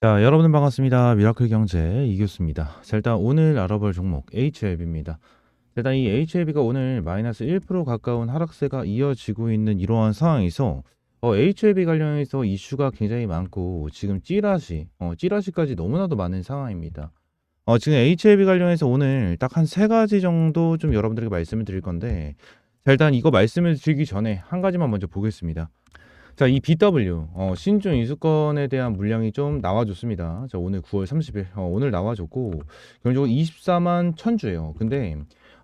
자, 여러분들 반갑습니다. 미라클 경제 이교수입니다. 자, 일단 오늘 알아볼 종목 HLB입니다. 일단 이 HLB가 오늘 마이너스 1% 가까운 하락세가 이어지고 있는 이러한 상황에서 HLB 관련해서 이슈가 굉장히 많고 지금 찌라시까지 너무나도 많은 상황입니다. 지금 HLB 관련해서 오늘 딱 한 세 가지 정도 좀 여러분들에게 말씀을 드릴 건데, 자, 일단 이거 말씀을 드리기 전에 한 가지만 먼저 보겠습니다. 자, 이 BW 신종 인수권에 대한 물량이 좀 나와줬습니다. 자, 오늘 9월 30일 오늘 나와줬고 결국적으로 24만 천주예요. 근데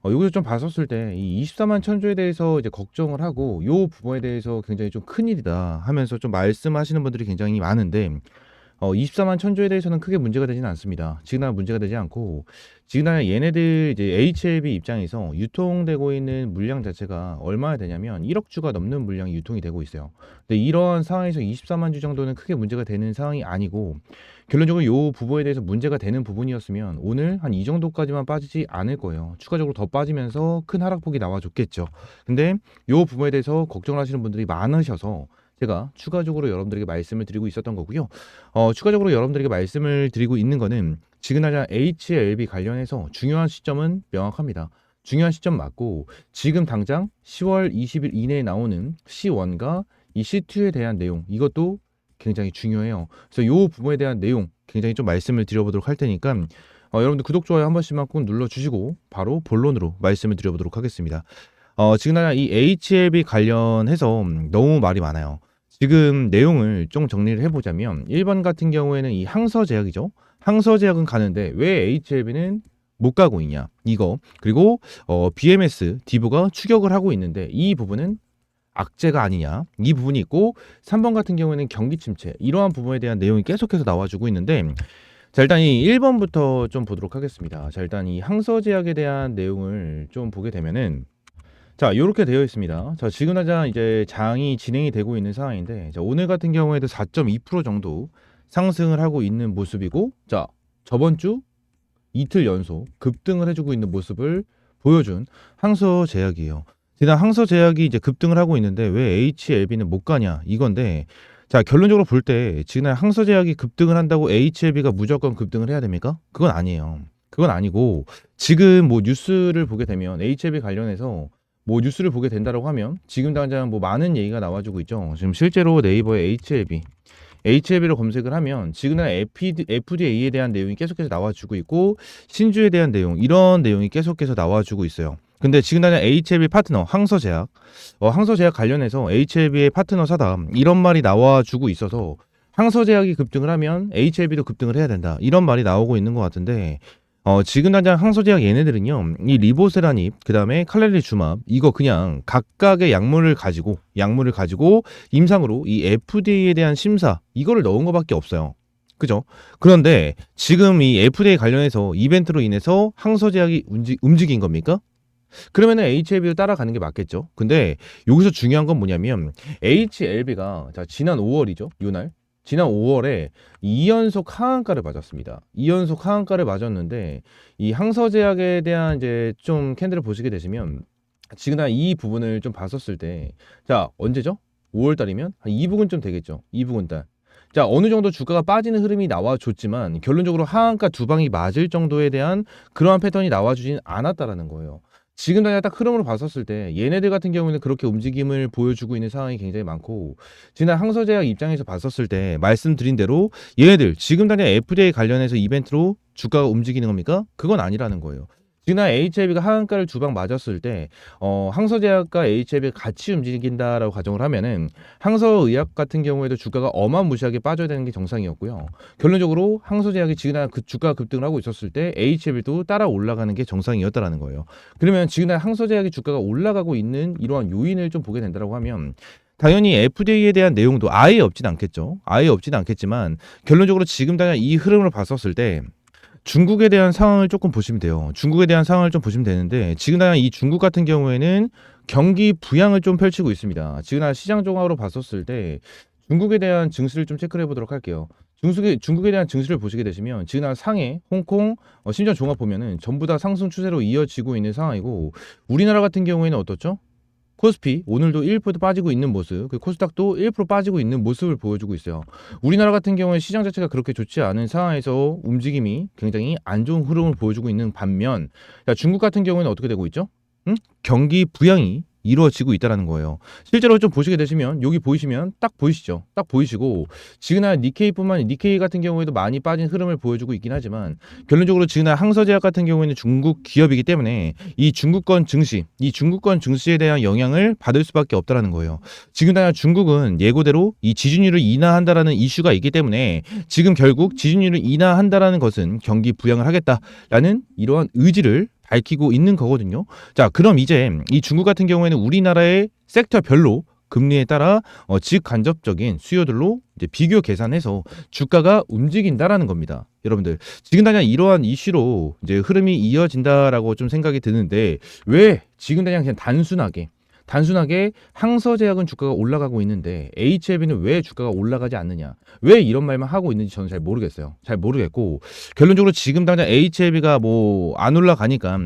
여기서 좀 봤었을 때 이 24만 천주에 대해서 이제 걱정을 하고 요 부분에 대해서 굉장히 좀 큰일이다 하면서 좀 말씀하시는 분들이 굉장히 많은데, 24만 천조에 대해서는 크게 문제가 되지는 않습니다. 지금 문제가 되지 않고, 지금 얘네들 이제 HLB 입장에서 유통되고 있는 물량 자체가 얼마나 되냐면 1억 주가 넘는 물량이 유통이 되고 있어요. 근데 이런 상황에서 24만 주 정도는 크게 문제가 되는 상황이 아니고, 결론적으로 이 부분에 대해서 문제가 되는 부분이었으면 오늘 한 이 정도까지만 빠지지 않을 거예요. 추가적으로 더 빠지면서 큰 하락폭이 나와줬겠죠. 근데 이 부분에 대해서 걱정을 하시는 분들이 많으셔서 제가 추가적으로 여러분들에게 말씀을 드리고 있었던 거고요. 추가적으로 여러분들에게 말씀을 드리고 있는 거는 지금 당장 HLB 관련해서 중요한 시점은 명확합니다. 중요한 시점 맞고, 지금 당장 10월 20일 이내에 나오는 C1과 이 C2에 대한 내용, 이것도 굉장히 중요해요. 그래서 이 부분에 대한 내용 굉장히 좀 말씀을 드려보도록 할 테니까 여러분들 구독, 좋아요 한 번씩만 꼭 눌러주시고 바로 본론으로 말씀을 드려보도록 하겠습니다. 지금 당장 이 HLB 관련해서 너무 말이 많아요. 지금 내용을 좀 정리를 해보자면 1번 같은 경우에는 이 항서제약이죠. 항서제약은 가는데 왜 HLB는 못 가고 있냐, 이거. 그리고 BMS, 디브가 추격을 하고 있는데 이 부분은 악재가 아니냐, 이 부분이 있고, 3번 같은 경우에는 경기 침체, 이러한 부분에 대한 내용이 계속해서 나와주고 있는데, 자, 일단 이 1번부터 좀 보도록 하겠습니다. 자, 일단 이 항서제약에 대한 내용을 좀 보게 되면은, 자, 이렇게 되어 있습니다. 자, 지금 당장 이제 장이 진행이 되고 있는 상황인데, 자, 오늘 같은 경우에도 4.2% 정도 상승을 하고 있는 모습이고, 자, 저번 주 이틀 연속 급등을 해주고 있는 모습을 보여준 항서제약이에요. 지난 항서제약이 이제 급등을 하고 있는데 왜 HLB는 못 가냐, 이건데, 자, 결론적으로 볼 때 지난 항서제약이 급등을 한다고 HLB가 무조건 급등을 해야 됩니까? 그건 아니에요. 그건 아니고, 지금 뭐 뉴스를 보게 되면 HLB 관련해서 뭐 뉴스를 보게 된다고 하면 지금 당장 뭐 많은 얘기가 나와주고 있죠. 지금 실제로 네이버에 HLB를 검색을 하면 지금은 FDA에 대한 내용이 계속해서 나와주고 있고, 신주에 대한 내용, 이런 내용이 계속해서 나와주고 있어요. 근데 지금 당장 HLB 파트너 항서제약 관련해서 HLB의 파트너사다, 이런 말이 나와주고 있어서 항서제약이 급등을 하면 HLB도 급등을 해야 된다, 이런 말이 나오고 있는 것 같은데, 지금 당장 항서제약 얘네들은요, 이 리보세라닙, 그 다음에 칼렐리주맙, 이거 그냥 각각의 약물을 가지고 임상으로 이 FDA에 대한 심사, 이거를 넣은 것밖에 없어요. 그죠? 그런데 지금 이 FDA 관련해서 이벤트로 인해서 항서제약이 움직인 겁니까? 그러면은 HLB도 따라가는 게 맞겠죠. 근데 여기서 중요한 건 뭐냐면, HLB가 자, 지난 5월이죠. 지난 5월에 2연속 하한가를 맞았습니다. 2연속 하한가를 맞았는데, 이 항서제약에 대한 이제 좀 캔들을 보시게 되시면 지금 이 부분을 좀 봤었을 때, 자, 언제죠? 5월 달이면 한 2부근쯤 되겠죠. 2부근 달. 자, 어느 정도 주가가 빠지는 흐름이 나와줬지만 결론적으로 하한가 두 방이 맞을 정도에 대한 그러한 패턴이 나와주진 않았다라는 거예요. 지금 당장 딱 흐름으로 봤었을 때 얘네들 같은 경우는 그렇게 움직임을 보여주고 있는 상황이 굉장히 많고, 지난 항서제약 입장에서 봤었을 때 말씀드린 대로 얘네들 지금 당장 FDA 관련해서 이벤트로 주가가 움직이는 겁니까? 그건 아니라는 거예요. 지난 HLB가 하한가를 두 방 맞았을 때 항서제약과 HLB가 같이 움직인다라고 가정을 하면은 항서의약 같은 경우에도 주가가 어마무시하게 빠져야 되는 게 정상이었고요. 결론적으로 항서제약이 지금 그 주가 급등을 하고 있었을 때 HLB도 따라 올라가는 게 정상이었다라는 거예요. 그러면 지금 항서제약의 주가가 올라가고 있는 이러한 요인을 좀 보게 된다고 하면, 당연히 FDA에 대한 내용도 아예 없진 않겠죠. 아예 없진 않겠지만 결론적으로 지금 당장 이 흐름을 봤었을 때 중국에 대한 상황을 조금 보시면 돼요. 중국에 대한 상황을 좀 보시면 되는데, 지금 당장 이 중국 같은 경우에는 경기 부양을 좀 펼치고 있습니다. 지금 시장 종합으로 봤었을 때 중국에 대한 증시를 좀 체크를 해보도록 할게요. 중국에 대한 증시를 보시게 되시면 지금 상해, 홍콩, 심지어 종합 보면은 전부 다 상승 추세로 이어지고 있는 상황이고, 우리나라 같은 경우에는 어떻죠? 코스피 오늘도 1% 빠지고 있는 모습, 그 코스닥도 1% 빠지고 있는 모습을 보여주고 있어요. 우리나라 같은 경우에 시장 자체가 그렇게 좋지 않은 상황에서 움직임이 굉장히 안 좋은 흐름을 보여주고 있는 반면, 자, 중국 같은 경우에는 어떻게 되고 있죠? 응? 경기 부양이 이루어지고 있다는 거예요. 실제로 좀 보시게 되시면 여기 보이시면 딱 보이시죠? 딱 보이시고 지그날 니케이 같은 경우에도 많이 빠진 흐름을 보여주고 있긴 하지만 결론적으로 지그날 항서제약 같은 경우에는 중국 기업이기 때문에 이 중국권 증시에 대한 영향을 받을 수밖에 없다라는 거예요. 지금 중국은 예고대로 이 지준율을 인하한다라는 이슈가 있기 때문에 지금 결국 지준율을 인하한다라는 것은 경기 부양을 하겠다라는 이러한 의지를 밝히고 있는 거거든요. 자, 그럼 이제 이 중국 같은 경우에는 우리나라의 섹터별로 금리에 따라 직간접적인 수요들로 이제 비교 계산해서 주가가 움직인다라는 겁니다. 여러분들 지금 당장 이러한 이슈로 이제 흐름이 이어진다라고 좀 생각이 드는데 왜 지금 당장 그냥 단순하게 항서제약은 주가가 올라가고 있는데 HLB는 왜 주가가 올라가지 않느냐, 왜 이런 말만 하고 있는지 저는 잘 모르겠어요. 잘 모르겠고 결론적으로 지금 당장 HLB가 뭐 안 올라가니까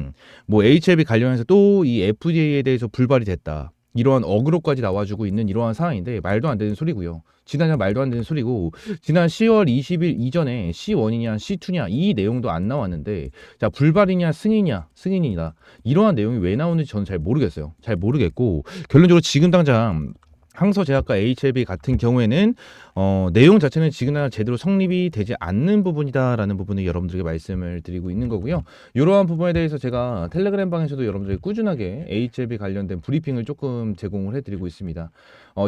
뭐 HLB 관련해서 또 이 FDA에 대해서 불발이 됐다, 이러한 어그로까지 나와주고 있는 이러한 상황인데 말도 안 되는 소리고요. 지난해 말도 안 되는 소리고, 지난 10월 20일 이전에 C1이냐 C2냐 이 내용도 안 나왔는데, 자, 불발이냐 승인이다 이러한 내용이 왜 나오는지 저는 잘 모르겠어요. 잘 모르겠고 결론적으로 지금 당장 항서제약과 HLB 같은 경우에는 내용 자체는 지금 제대로 성립이 되지 않는 부분이다라는 부분을 여러분들에게 말씀을 드리고 있는 거고요. 이러한 부분에 대해서 제가 텔레그램 방에서도 여러분들에게 꾸준하게 HLB 관련된 브리핑을 조금 제공을 해드리고 있습니다.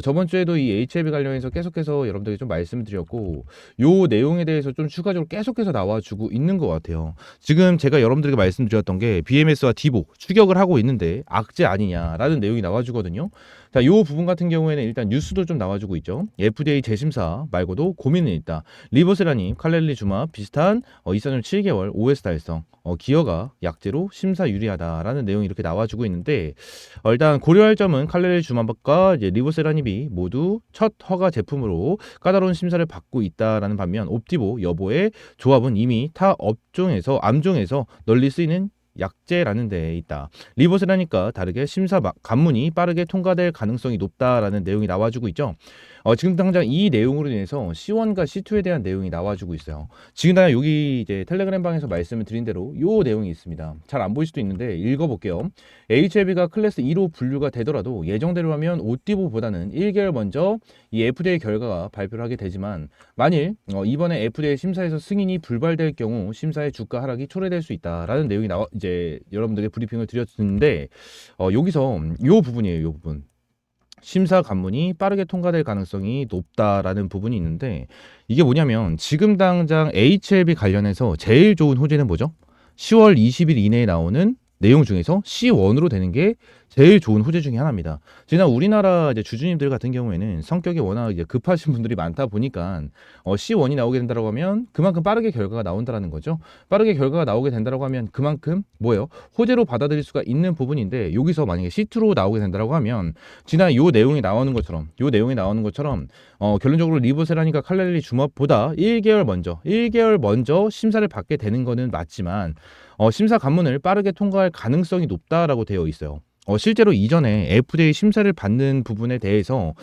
저번 주에도 이 HLB 관련해서 계속해서 여러분들에게 좀 말씀을 드렸고, 요 내용에 대해서 좀 추가적으로 계속해서 나와주고 있는 것 같아요. 지금 제가 여러분들에게 말씀드렸던 게 BMS와 디보 추격을 하고 있는데 악재 아니냐라는 내용이 나와주거든요. 자, 요 부분 같은 경우에는 일단 뉴스도 좀 나와주고 있죠. FDA 재심사 말고도 고민은 있다. 리보세라님, 칼렐리주마 비슷한 이사점 7개월 OS 달성. 기여가 약제로 심사 유리하다라는 내용이 이렇게 나와주고 있는데, 일단 고려할 점은 칼렐리주마과 이제 리보세라닙이 모두 첫 허가 제품으로 까다로운 심사를 받고 있다라는 반면 옵티보 여보의 조합은 이미 타 업종에서 암종에서 널리 쓰이는 약제라는 데에 있다. 리보세라니까 다르게 심사 관문이 빠르게 통과될 가능성이 높다라는 내용이 나와주고 있죠. 지금 당장 이 내용으로 인해서 C1과 C2에 대한 내용이 나와주고 있어요. 지금 당장 여기 이제 텔레그램 방에서 말씀을 드린 대로 요 내용이 있습니다. 잘 안 보일 수도 있는데 읽어볼게요. HLB가 클래스 2로 분류가 되더라도 예정대로 하면 오티보보다는 1개월 먼저 이 FDA 결과가 발표를 하게 되지만, 만일 이번에 FDA 심사에서 승인이 불발될 경우 심사의 주가 하락이 초래될 수 있다라는 내용이 이제 여러분들에게 브리핑을 드렸는데, 여기서 요 부분이에요. 요 부분. 심사 관문이 빠르게 통과될 가능성이 높다라는 부분이 있는데, 이게 뭐냐면 지금 당장 HLB 관련해서 제일 좋은 호재는 뭐죠? 10월 20일 이내에 나오는 내용 중에서 C1으로 되는 게 제일 좋은 호재 중에 하나입니다. 지난 우리나라 이제 주주님들 같은 경우에는 성격이 워낙 이제 급하신 분들이 많다 보니까 C1이 나오게 된다고 하면 그만큼 빠르게 결과가 나온다라는 거죠. 빠르게 결과가 나오게 된다고 하면 그만큼 뭐예요? 호재로 받아들일 수가 있는 부분인데, 여기서 만약에 C2로 나오게 된다고 하면 지난 요 내용이 나오는 것처럼 결론적으로 리보세라니까 칼렐리 주먹보다 1개월 먼저 심사를 받게 되는 거는 맞지만 심사 관문을 빠르게 통과할 가능성이 높다라고 되어 있어요. 실제로 이전에 FDA 심사를 받는 부분에 대해서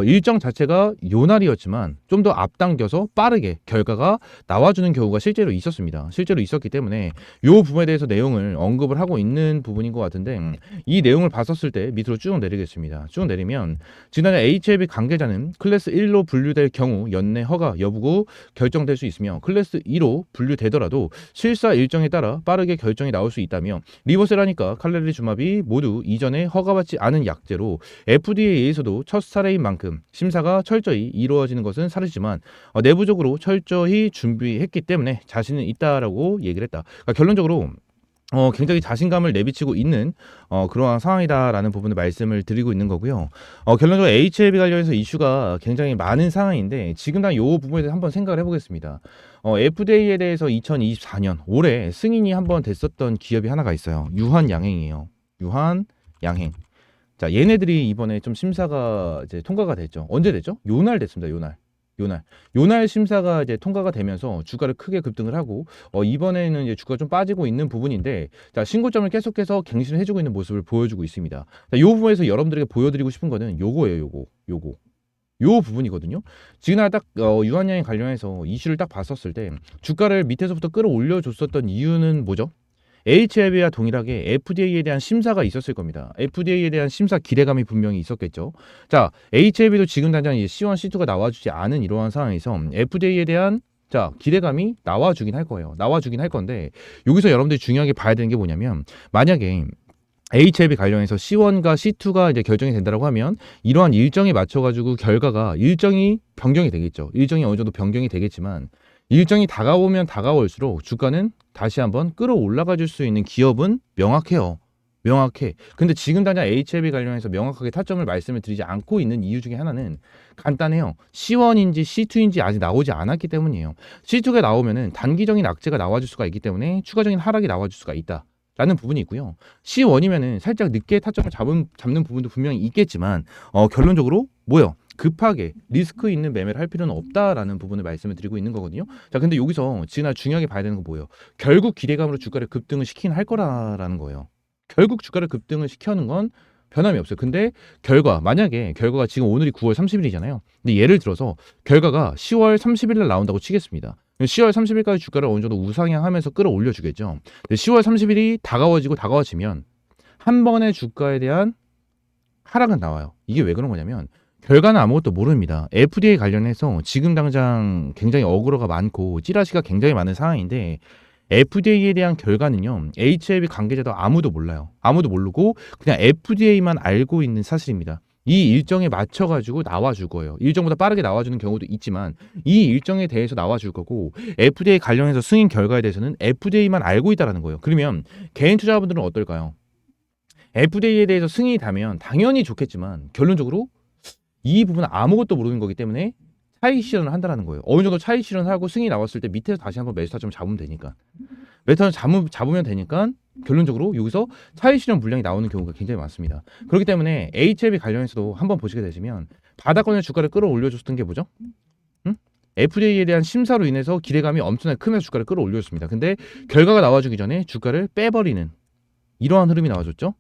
일정 자체가 요날이었지만 좀 더 앞당겨서 빠르게 결과가 나와주는 경우가 실제로 있었습니다. 실제로 있었기 때문에 이 부분에 대해서 내용을 언급을 하고 있는 부분인 것 같은데, 이 내용을 봤었을 때 밑으로 쭉 내리겠습니다. 쭉 내리면 지난해 HLB 관계자는 클래스 1로 분류될 경우 연내 허가 여부고 결정될 수 있으며, 클래스 2로 분류되더라도 실사 일정에 따라 빠르게 결정이 나올 수 있다며, 리보세라니까 칼렐리주마비 모두 이전에 허가받지 않은 약제로 FDA에서도 첫 사례인 만큼 심사가 철저히 이루어지는 것은 사실이지만 내부적으로 철저히 준비했기 때문에 자신은 있다라고 얘기를 했다. 그러니까 결론적으로 굉장히 자신감을 내비치고 있는 그러한 상황이다라는 부분을 말씀을 드리고 있는 거고요. 결론적으로 HLB 관련해서 이슈가 굉장히 많은 상황인데, 지금 이 부분에 대해서 한번 생각을 해보겠습니다. FDA에 대해서 2024년 올해 승인이 한번 됐었던 기업이 하나가 있어요. 유한양행이에요. 유한양행. 자, 얘네들이 이번에 좀 심사가 이제 통과가 됐죠. 언제 됐죠? 요날 됐습니다. 요날. 요날 심사가 이제 통과가 되면서 주가를 크게 급등을 하고 이번에는 이제 주가가 좀 빠지고 있는 부분인데 자, 신고점을 계속해서 갱신을 해주고 있는 모습을 보여주고 있습니다. 자, 요 부분에서 여러분들에게 보여드리고 싶은 거는 요거예요. 요거. 요 부분이거든요. 지금 딱 유한양에 관련해서 이슈를 딱 봤었을 때 주가를 밑에서부터 끌어올려 줬었던 이유는 뭐죠? HLB와 동일하게 FDA에 대한 심사가 있었을 겁니다. FDA에 대한 심사 기대감이 분명히 있었겠죠. 자, HLB도 지금 당장 이제 C1, C2가 나와주지 않은 이러한 상황에서 FDA에 대한 자, 기대감이 나와주긴 할 거예요. 나와주긴 할 건데 여기서 여러분들이 중요하게 봐야 되는 게 뭐냐면 만약에 HLB 관련해서 C1과 C2가 이제 결정이 된다고 하면 이러한 일정에 맞춰가지고 결과가 일정이 변경이 되겠죠. 일정이 어느 정도 변경이 되겠지만 일정이 다가오면 다가올수록 주가는 다시 한번 끌어올라가 줄 수 있는 기업은 명확해요. 명확해. 근데 지금 당장 HLB 관련해서 명확하게 타점을 말씀을 드리지 않고 있는 이유 중에 하나는 간단해요. C1인지 C2인지 아직 나오지 않았기 때문이에요. C2가 나오면은 단기적인 악재가 나와줄 수가 있기 때문에 추가적인 하락이 나와줄 수가 있다. 라는 부분이 있고요. C1이면은 살짝 늦게 타점을 잡는 부분도 분명히 있겠지만 결론적으로 뭐요? 급하게 리스크 있는 매매를 할 필요는 없다라는 부분을 말씀을 드리고 있는 거거든요. 자, 근데 여기서 지금 중요하게 봐야 되는 건 뭐예요? 결국 기대감으로 주가를 급등을 시키긴 할 거라는 거예요. 결국 주가를 급등을 시켜는 건 변함이 없어요. 근데 만약에 결과가 지금 오늘이 9월 30일이잖아요. 근데 예를 들어서 결과가 10월 30일 날 나온다고 치겠습니다. 10월 30일까지 주가를 어느 정도 우상향하면서 끌어올려 주겠죠. 10월 30일이 다가워지면 한 번의 주가에 대한 하락은 나와요. 이게 왜 그런 거냐면 결과는 아무것도 모릅니다. FDA 관련해서 지금 당장 굉장히 어그로가 많고 찌라시가 굉장히 많은 상황인데 FDA에 대한 결과는요. HLB 관계자도 아무도 몰라요. 아무도 모르고 그냥 FDA만 알고 있는 사실입니다. 이 일정에 맞춰가지고 나와줄 거예요. 일정보다 빠르게 나와주는 경우도 있지만 이 일정에 대해서 나와줄 거고 FDA 관련해서 승인 결과에 대해서는 FDA만 알고 있다는 거예요. 그러면 개인 투자자분들은 어떨까요? FDA에 대해서 승인이 되면 당연히 좋겠지만 결론적으로 이 부분은 아무것도 모르는 거기 때문에 차익 실현을 한다는 거예요. 어느 정도 차익 실현을 하고 승인이 나왔을 때 밑에서 다시 한번 매수 타점 잡으면 되니까. 매수 타점 잡으면 되니까 결론적으로 여기서 차익 실현 물량이 나오는 경우가 굉장히 많습니다. 그렇기 때문에 HLB 관련해서도 한번 보시게 되시면 바닥권의 주가를 끌어올려줬던 게 뭐죠? FDA에 대한 심사로 인해서 기대감이 엄청나게 크면서 주가를 끌어올렸습니다. 근데 결과가 나와주기 전에 주가를 빼버리는 이러한 흐름이 나와줬죠.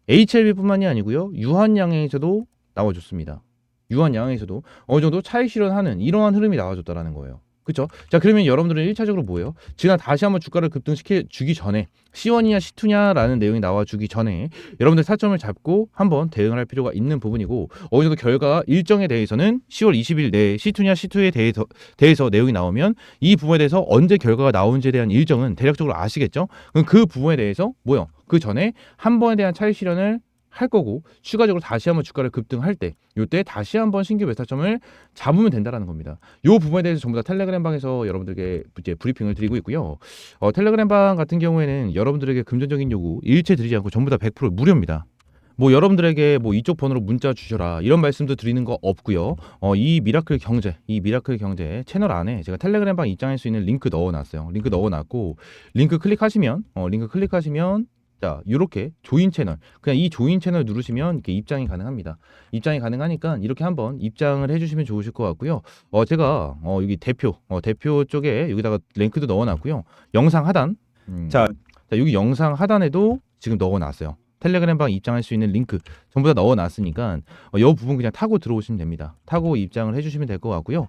HLB뿐만이 아니고요. 유한양에서도 나와줬습니다. 유한양에서도 어느 정도 차익 실현하는 이러한 흐름이 나와줬다라는 거예요. 그렇죠? 자, 그러면 여러분들은 1차적으로 뭐예요? 지금 다시 한번 주가를 급등시켜 주기 전에 C1이냐 C2냐라는 내용이 나와주기 전에 여러분들 타점을 잡고 한번 대응을 할 필요가 있는 부분이고 어느 정도 결과 일정에 대해서는 10월 20일 내에 C2냐 C2에 대해서 내용이 나오면 이 부분에 대해서 언제 결과가 나오는지에 대한 일정은 대략적으로 아시겠죠? 그럼 그 부분에 대해서 뭐요? 그 전에 한 번에 대한 차익 실현을 할 거고 추가적으로 다시 한번 주가를 급등할 때 요때 다시 한번 신규 매수타점을 잡으면 된다라는 겁니다. 요 부분에 대해서 전부 다 텔레그램 방에서 여러분들에게 이제 브리핑을 드리고 있고요. 텔레그램 방 같은 경우에는 여러분들에게 금전적인 요구 일체 드리지 않고 전부 다 100% 무료입니다. 뭐 여러분들에게 뭐 이쪽 번호로 문자 주셔라 이런 말씀도 드리는 거 없고요. 이 미라클 경제 채널 안에 제가 텔레그램 방 입장할 수 있는 링크 넣어놨어요. 링크 넣어놨고 링크 클릭하시면 자, 이렇게 조인 채널, 그냥 이 조인 채널 누르시면 이렇게 입장이 가능합니다. 입장이 가능하니까 이렇게 한번 입장을 해주시면 좋으실 것 같고요. 제가 여기 대표 쪽에 여기다가 링크도 넣어놨고요. 영상 하단, 자, 여기 영상 하단에도 지금 넣어놨어요. 텔레그램 방 입장할 수 있는 링크 전부 다 넣어놨으니까 이 부분 그냥 타고 들어오시면 됩니다. 타고 입장을 해주시면 될 것 같고요.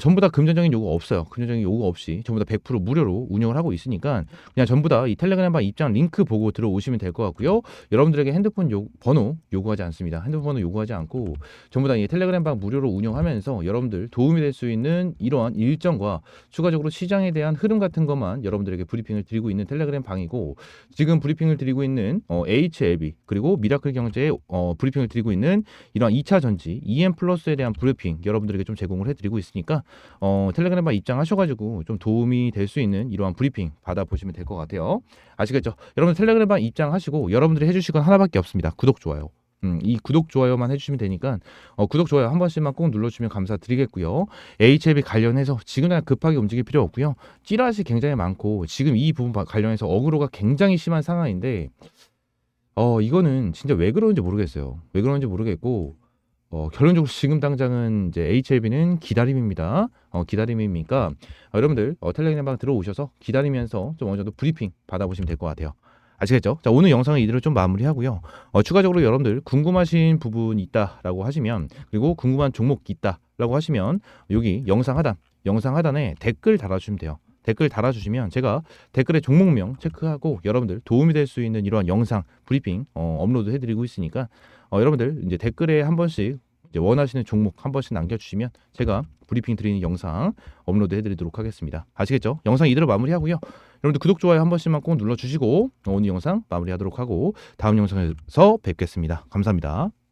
전부 다 금전적인 요구 없어요. 금전적인 요구 없이 전부 다 100% 무료로 운영을 하고 있으니까 그냥 전부 다 이 텔레그램 방 입장 링크 보고 들어오시면 될 것 같고요. 여러분들에게 핸드폰 번호 요구하지 않습니다. 핸드폰 번호 요구하지 않고 전부 다 이 텔레그램 방 무료로 운영하면서 여러분들 도움이 될 수 있는 이러한 일정과 추가적으로 시장에 대한 흐름 같은 것만 여러분들에게 브리핑을 드리고 있는 텔레그램 방이고 지금 브리핑을 드리고 있는 HLB 그리고 미라클 경제에 브리핑을 드리고 있는 이러한 2차 전지 EM 플러스에 대한 브리핑 여러분들에게 좀 제공을 해드리고 있으니까 텔레그램 방 입장하셔가지고 좀 도움이 될 수 있는 이러한 브리핑 받아보시면 될 것 같아요. 아시겠죠? 여러분 텔레그램 방 입장하시고 여러분들이 해주실 건 하나밖에 없습니다. 구독, 좋아요. 이 구독, 좋아요만 해주시면 되니까 구독, 좋아요 한 번씩만 꼭 눌러주시면 감사드리겠고요. HLB 관련해서 지금 급하게 움직일 필요 없고요. 찌라시 굉장히 많고 지금 이 부분 관련해서 어그로가 굉장히 심한 상황인데 이거는 진짜 왜 그러는지 모르겠어요. 왜 그러는지 모르겠고 결론적으로 지금 당장은 이제 HLB는 기다림입니다. 기다림이니까 여러분들 텔레그램방 들어오셔서 기다리면서 좀 어느 정도 브리핑 받아보시면 될 것 같아요. 아시겠죠? 자, 오늘 영상은 이대로 좀 마무리하고요. 추가적으로 여러분들 궁금하신 부분 있다라고 하시면, 그리고 궁금한 종목 있다라고 하시면 여기 영상 하단에 댓글 달아주시면 돼요. 댓글 달아주시면 제가 댓글에 종목명 체크하고 여러분들 도움이 될 수 있는 이러한 영상 브리핑 업로드 해드리고 있으니까 여러분들 이제 댓글에 한 번씩 이제 원하시는 종목 한 번씩 남겨주시면 제가 브리핑 드리는 영상 업로드 해드리도록 하겠습니다. 아시겠죠? 영상 이대로 마무리하고요. 여러분들 구독, 좋아요 한 번씩만 꼭 눌러주시고 오늘 영상 마무리하도록 하고 다음 영상에서 뵙겠습니다. 감사합니다.